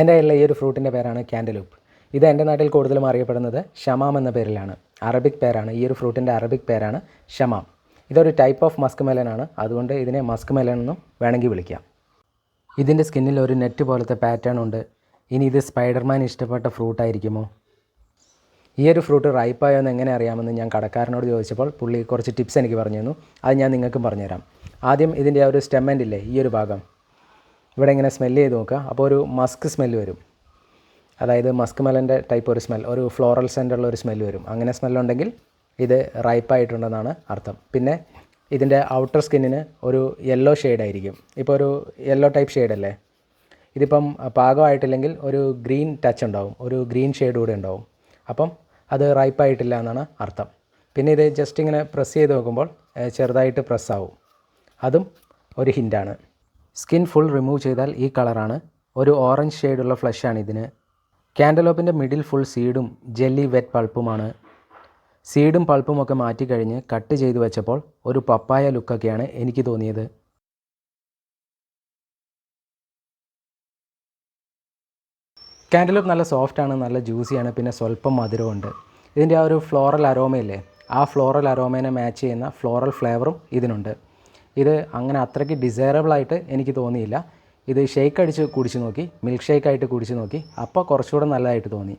എൻ്റെ കയ്യിലുള്ള ഈ ഒരു ഫ്രൂട്ടിൻ്റെ പേരാണ് ക്യാൻറ്റലൂപ്പ്. ഇത് എൻ്റെ നാട്ടിൽ കൂടുതലും അറിയപ്പെടുന്നത് ഷമാം എന്ന പേരിലാണ്. അറബിക് പേരാണ്. ഈ ഒരു ഫ്രൂട്ടിൻ്റെ അറബിക് പേരാണ് ഷമാം. ഇതൊരു ടൈപ്പ് ഓഫ് മസ്ക് മെലനാണ്. അതുകൊണ്ട് ഇതിനെ മസ്ക് മെലൻ എന്നും വേണമെങ്കിൽ വിളിക്കാം. ഇതിൻ്റെ സ്കിന്നിൽ ഒരു നെറ്റ് പോലത്തെ പാറ്റേൺ ഉണ്ട്. ഇനി ഇത് സ്പൈഡർമാൻ ഇഷ്ടപ്പെട്ട ഫ്രൂട്ടായിരിക്കുമോ? ഈ ഒരു ഫ്രൂട്ട് റൈപ്പായോ എന്ന് എങ്ങനെ അറിയാമെന്ന് ഞാൻ കടക്കാരനോട് ചോദിച്ചപ്പോൾ പുള്ളി കുറച്ച് ടിപ്സ് എനിക്ക് പറഞ്ഞു തന്നു. അത് ഞാൻ നിങ്ങൾക്കും പറഞ്ഞുതരാം. ആദ്യം ഇതിൻ്റെ ആ ഒരു സ്റ്റെമ്മൻ്റില്ലേ, ഈ ഒരു ഭാഗം ഇവിടെ ഇങ്ങനെ സ്മെല്ല് ചെയ്ത് നോക്കുക. അപ്പോൾ ഒരു മസ്ക് സ്മെല്ല് വരും. അതായത് മസ്ക് മെലൻ്റെ ടൈപ്പ് ഒരു സ്മെൽ, ഒരു ഫ്ലോറൽ സെൻ്റുള്ള ഒരു സ്മെല്ല് വരും. അങ്ങനെ സ്മെല്ലുണ്ടെങ്കിൽ ഇത് റൈപ്പായിട്ടുണ്ടെന്നാണ് അർത്ഥം. പിന്നെ ഇതിൻ്റെ ഔട്ടർ സ്കിന്നിന് ഒരു യെല്ലോ ഷെയ്ഡായിരിക്കും. ഇപ്പോൾ ഒരു യെല്ലോ ടൈപ്പ് ഷെയ്ഡല്ലേ, ഇതിപ്പം പാകമായിട്ടില്ലെങ്കിൽ ഒരു ഗ്രീൻ ടച്ച് ഉണ്ടാവും, ഒരു ഗ്രീൻ ഷെയ്ഡ് കൂടെ ഉണ്ടാവും. അപ്പം അത് റൈപ്പായിട്ടില്ല എന്നാണ് അർത്ഥം. പിന്നെ ഇത് ജസ്റ്റ് ഇങ്ങനെ പ്രസ് ചെയ്ത് നോക്കുമ്പോൾ ചെറുതായിട്ട് പ്രസ്സാവും. അതും ഒരു ഹിൻ്റാണ്. സ്കിൻ ഫുൾ റിമൂവ് ചെയ്താൽ ഈ കളറാണ്. ഒരു ഓറഞ്ച് ഷെയ്ഡുള്ള ഫ്ലഷാണ് ഇതിന്. ക്യാൻറ്റലൂപ്പിൻ്റെ മിഡിൽ ഫുൾ സീഡും ജെല്ലി വെറ്റ് പൾപ്പുമാണ്. സീഡും പൾപ്പും ഒക്കെ മാറ്റിക്കഴിഞ്ഞ് കട്ട് ചെയ്ത് വെച്ചപ്പോൾ ഒരു പപ്പായ ലുക്കൊക്കെയാണ് എനിക്ക് തോന്നിയത്. ക്യാൻറ്റലൂപ്പ് നല്ല സോഫ്റ്റാണ്, നല്ല ജ്യൂസിയാണ്, പിന്നെ സ്വല്പം മധുരമുണ്ട്. ഇതിൻ്റെ ആ ഒരു ഫ്ലോറൽ അരോമയില്ലേ, ആ ഫ്ലോറൽ അരോമേനെ മാച്ച് ചെയ്യുന്ന ഫ്ലോറൽ ഫ്ലേവറും ഇതിനുണ്ട്. ഇത് അങ്ങനെ അത്രയ്ക്ക് ഡിസൈറബിളായിട്ട് എനിക്ക് തോന്നിയില്ല. ഇത് ഷേക്ക് അടിച്ച് കുടിച്ച് നോക്കി, മിൽക്ക് ഷേക്കായിട്ട് കുടിച്ച് നോക്കി, അപ്പോൾ കുറച്ചുകൂടെ നല്ലതായിട്ട് തോന്നി.